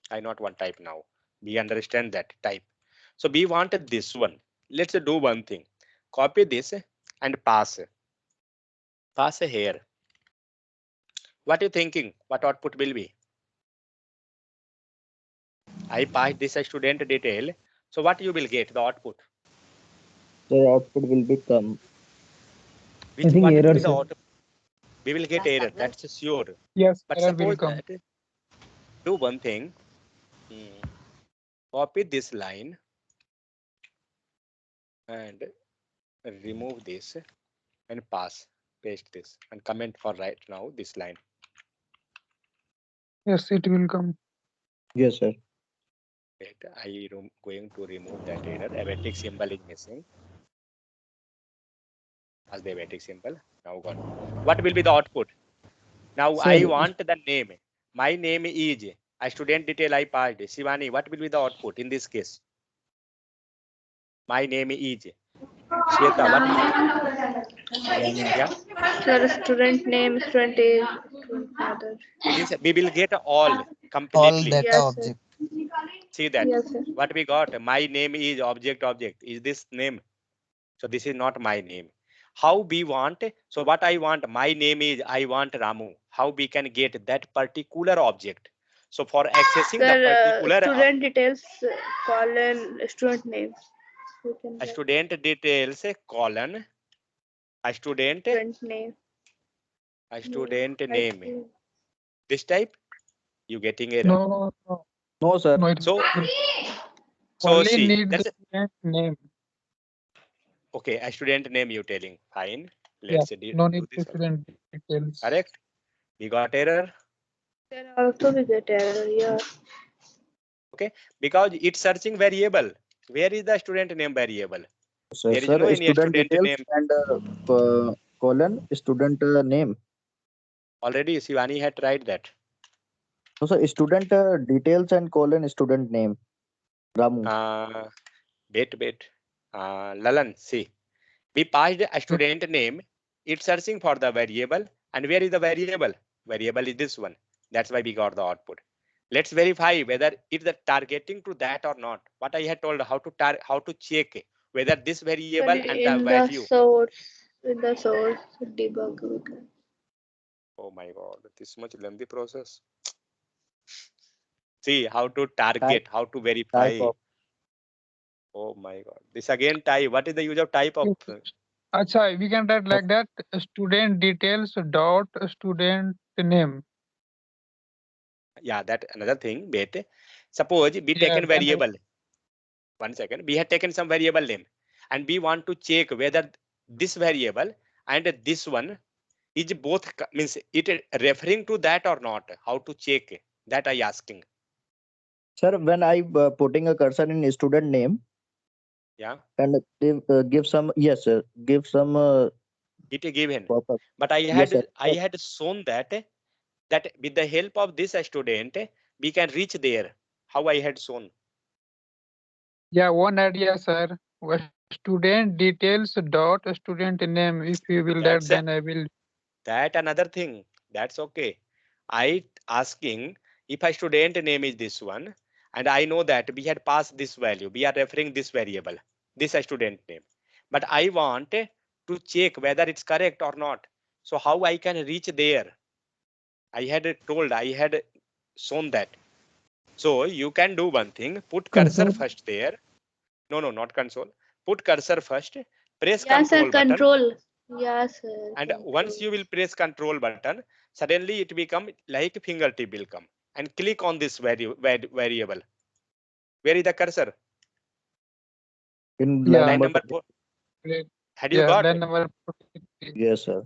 I not want type now. We understand that type. So we wanted this one. Let's do one thing. Copy this and pass. Pass here. What are you thinking? What output will be? I passed this student detail. So what you will get the output? The output will become. I think what will error, be the sir. output? We will get error, that's sure. Yes, But error will suppose come. that do one thing. Copy this line and remove this and paste this and comment for right now this line. Yes, it will come. Yes, sir. Wait, I am going to remove that error. Abatic symbol is missing. As the abatic symbol now gone. What will be the output? Now Sir, I want the name. My name is a student detail I passed. Shivani, what will be the output in this case? My name is Shweta. What will yeah? Sir, student name, student is other. Means we will get all All completely. data Yes, sir. object. See that Yes, sir. what we got. My name is object. Is this name? So this is not my name. How we want? So what I want? My name is I want Ramu. How we can get that particular object? So for accessing the Sir, particular student details, colon, student name. You can a write student details colon a student name. name. This type you getting error. No, no, No, sir. no. It So only see need the that's student name. okay. A student name you telling fine. Yeah, Let's no do need this the one. student details. Correct. We got error. There also we get error. Yeah. Okay, because it's searching variable. Where is the student name variable? Sir, There is no any student student details name. and colon student name. Already Shivani had tried that. No, sir. Student details and colon student name. Ramu. Wait. Lalan, see. We passed a student name. It's searching for the variable. And where is the variable? Variable is this one. That's why we got the output. Let's verify whether it's the targeting to that or not. What I had told how to check whether this variable Sir, and the in value. the source debug we can. Oh my God, this much lengthy process. See how to target, Type- how to verify. Type of. Oh my God, this again type. What is the use of type of? Acha, we can write like that. Student details dot student name. Yeah, that another thing. Wait, suppose we Yeah, taken then variable. 1 second. We had taken some variable name, and we want to check whether this variable and this one is both means it referring to that or not. How to check that I asking. Sir, when I putting a cursor in student name Yeah, and they give some yes, sir. Give some it given. pop-up. But I Yes, sir. had shown that with the help of this student we can reach there. How I had shown. yeah, one idea, sir. Student details dot student name. If you will that, That's then I will. that another thing. That's okay. I asking if a student name is this one, and I know that we had passed this value. We are referring this variable, this a student name. But I want to check whether it's correct or not. So how I can reach there? I had shown that. So you can do one thing, put cursor Console. first there. No, not console. Put cursor first, press Yeah, sir, control button. control. Yes, sir. And control. once you will press control button, suddenly it become like fingertip will come and click on this variable. Where is the cursor? In Yeah. line Line number. number 4. Great. Had you Yeah, got? line number. Yes, sir.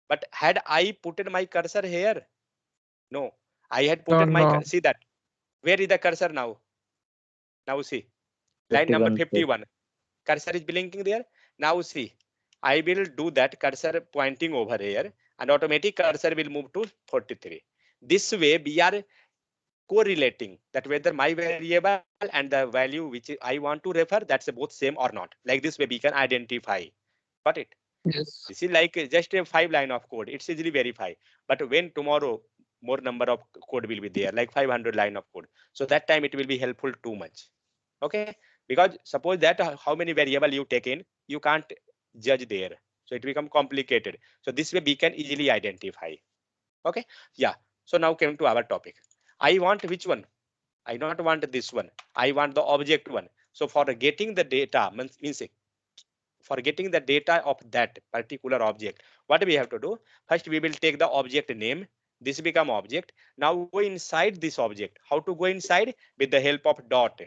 But had I put my cursor here? No, I had No, put my no. see that. Where is the cursor now? Now see. Line number 51. Cursor is blinking there. Now see. I will do that cursor pointing over here and automatic cursor will move to 43. This way we are correlating that whether my variable and the value which I want to refer, that's both same or not. Like this way we can identify. Got it? Yes. This is like just a 5 line of code. It's easily verify. But when tomorrow more number of code will be there, like 500 line of code. So that time it will be helpful too much. Okay? Because suppose that how many variable you take in, you can't judge there. So it become complicated. So this way we can easily identify. Okay? Yeah. So now came to our topic. I want which one? I don't want this one. I want the object one. So for getting the data means for getting the data of that particular object, what we have to do? First, we will take the object name. This become object. Now go inside this object. How to go inside? With the help of dot.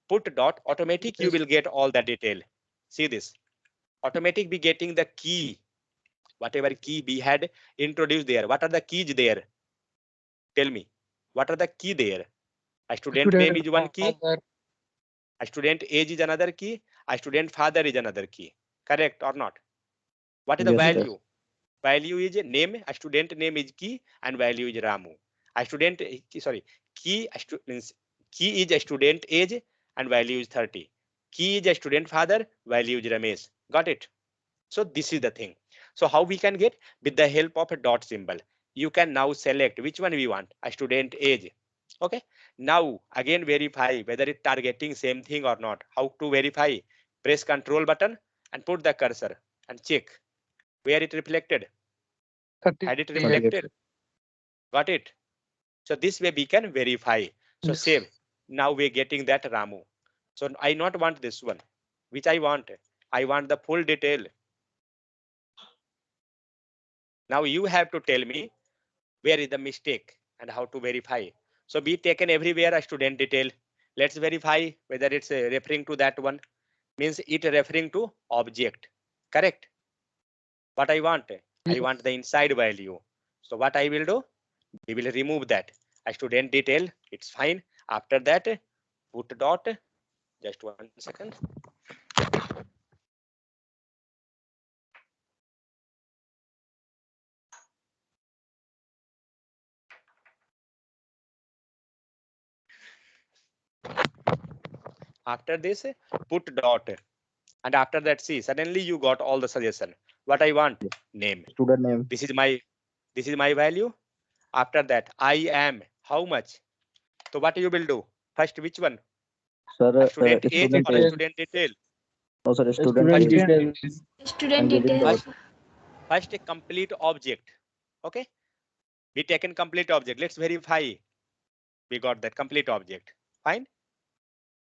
Put dot, automatic you will get all the detail. See this. Automatic be getting the key. Whatever key we had introduced there. What are the keys there? Tell me. What are the key there? A student name is one key. father, A student age is another key. A student father is another key. Correct or not? What is the Yes, sir. value? Value is name. A student name is key and value is Ramu. A student, sorry, key means key is a student age and value is 30. Key is a student father, value is Ramesh. Got it? So this is the thing. So how we can get? With the help of a dot symbol. You can now select which one we want. A student age. Okay. Now again verify whether it targeting same thing or not. How to verify? Press Control button and put the cursor and check where it reflected. Had it 38. reflected? Got it? So this way we can verify. So Yes. save. Now we're getting that Ramu. So I not want this one. Which I want? I want the full detail. Now you have to tell me where is the mistake and how to verify. So be taken everywhere a student detail. Let's verify whether it's referring to that one. Means it referring to object. Correct? What I want? I want the inside value. So what I will do? We will remove that. A student detail, it's fine. After that, put dot. Just 1 second. After this, put dot. And after that, see, suddenly you got all the suggestion. What I want? Name. Student name. This is my value. After that, I am how much? So what you will do? First, which one? Sir, A student age student or a age. student detail? No, sir, student Student age. details. Student And giving details. dot. First, a complete object. Okay. We taken complete object. Let's verify. We got that complete object. Fine.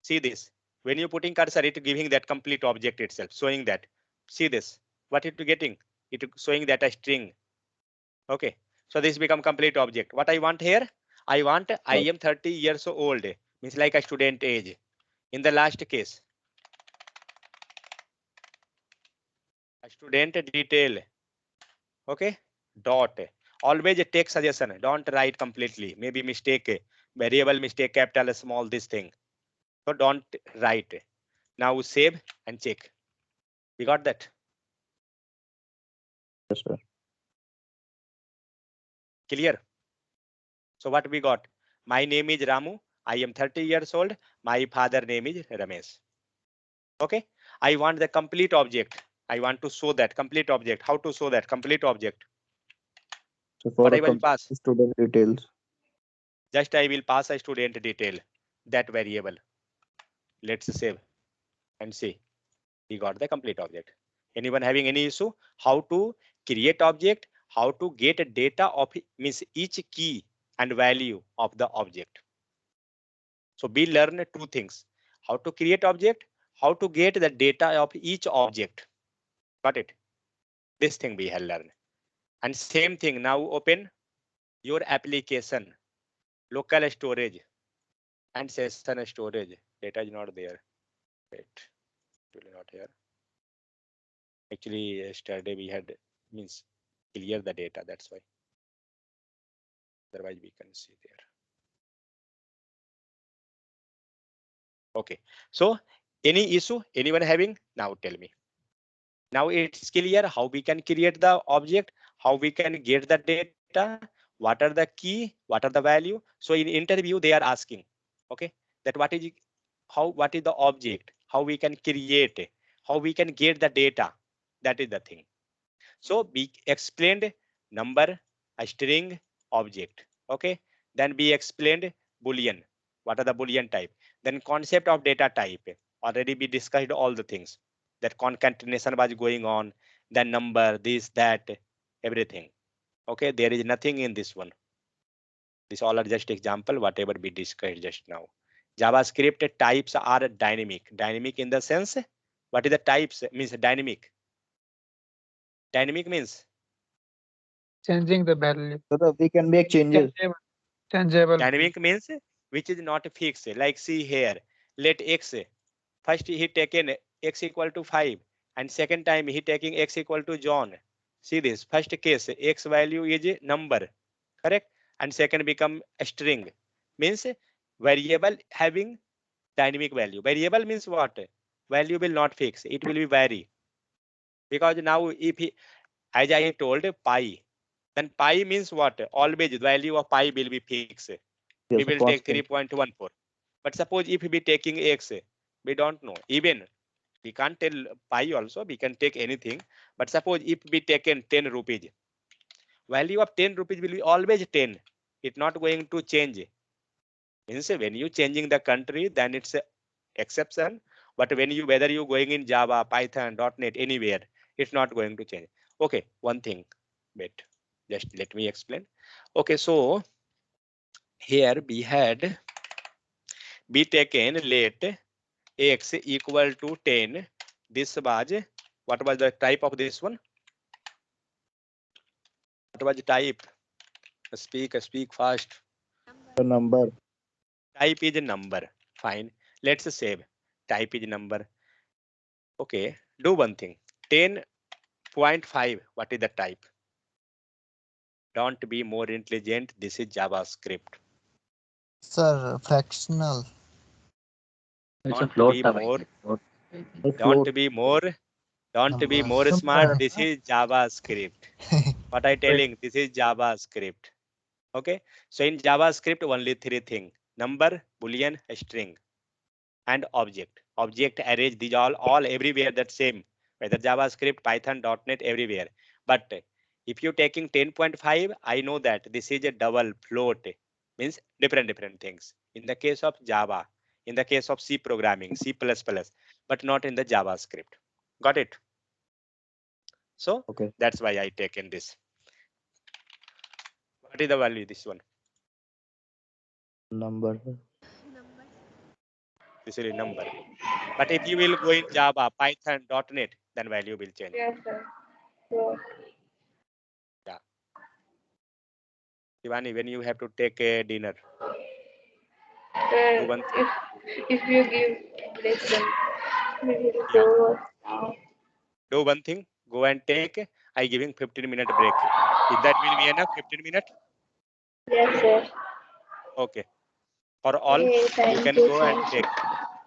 See this. When you're putting cursor, it giving that complete object itself, showing that. See this. What it getting? It showing that a string. Okay. So this become complete object. What I want here? I want I am 30 years old. Means like a student age. In the last case, a student detail. Okay. Dot. Always take suggestion. Don't write completely. Maybe mistake. Variable mistake, capital, small, this thing. So don't write. Now save and check. We got that. Yes, sir. Clear? So what we got? My name is Ramu. I am 30 years old. My father name is Ramesh. Okay. I want the complete object. I want to show that complete object. How to show that complete object? So for What I a will pass? student details. Just I will pass a student detail, that variable. Let's save and see. We got the complete object. Anyone having any issue? How to create object? How to get data of means each key and value of the object. So we learn two things. How to create object, how to get the data of each object. Got it? This thing we have learned. And same thing, now open your application, local storage and session storage. Data is not there. Wait, it will not here. Actually, yesterday we had means clear the data. That's why. Otherwise, we can see there. Okay. So any issue, anyone having? Now tell me. Now it's clear how we can create the object, how we can get the data, what are the key, what are the value. So in interview, they are asking, okay, that what is the object, how we can create, how we can get the data. That is the thing. So we explained number, a string, object. Okay. Then we explained Boolean. What are the Boolean type? Then concept of data type. Already we discussed all the things. That concatenation was going on. Then number, this, that, everything. Okay. There is nothing in this one. This all are just example, whatever we discussed just now. JavaScript types are dynamic. Dynamic in the sense What is the types? Means dynamic. Dynamic means Changing the value. So we can make changes. Changeable. dynamic means which is not fixed. Like see here, let x, first he taken x equal to 5 and second time he taking x equal to John. See this first case x value is a number, correct, and second become a string, means variable having dynamic value. Variable means what? Value will not fix, it will be vary. Because now if he, as I told pi, then pi means what? Always value of pi will be fixed. We Yes, will take 3.14. But suppose if we taking x, we don't know. Even we can't tell pi also, we can take anything. But suppose if we taken 10 rupees, value of 10 rupees will be always 10. It's not going to change. Means when you changing the country, then it's a exception. But when you, whether you going in Java, Python, .NET, anywhere, it's not going to change. Okay, one thing, wait, just let me explain. Okay, so here we had be taken let x equal to 10. This was, what was the type of this one? What was the type? Speak fast. the number. Type is a number. Fine. Let's save. Type is number. Okay. Do one thing. 10.5. What is the type? Don't be more intelligent. This is JavaScript. Sir, fractional. It's a Don't float. be था more. भाई, float. Don't be more. Don't be Number. more smart. This is JavaScript. What I telling? This is JavaScript. Okay. So in JavaScript, only three things: number, boolean, string, and object. Object arrays, these all everywhere that same, whether JavaScript, Python, .NET, everywhere. But if you taking 10.5, I know that this is a double float, means different things. In the case of Java, in the case of C programming, C++, but not in the JavaScript. Got it? So Okay. that's why I taken this. What is the value this one? Number. This is a number. But if you will go in Java, Python, .NET, then value will change. Yes, sir. Sure. Shivani, when you have to take a dinner, Sir, do one thing. if you give lesson, we will Yeah. go now. Do one thing. Go and take. I giving 15-minute break. If that will be enough, 15 minutes. Yes, sir. Okay. For all, Okay, you thank can you, go and thank take. you.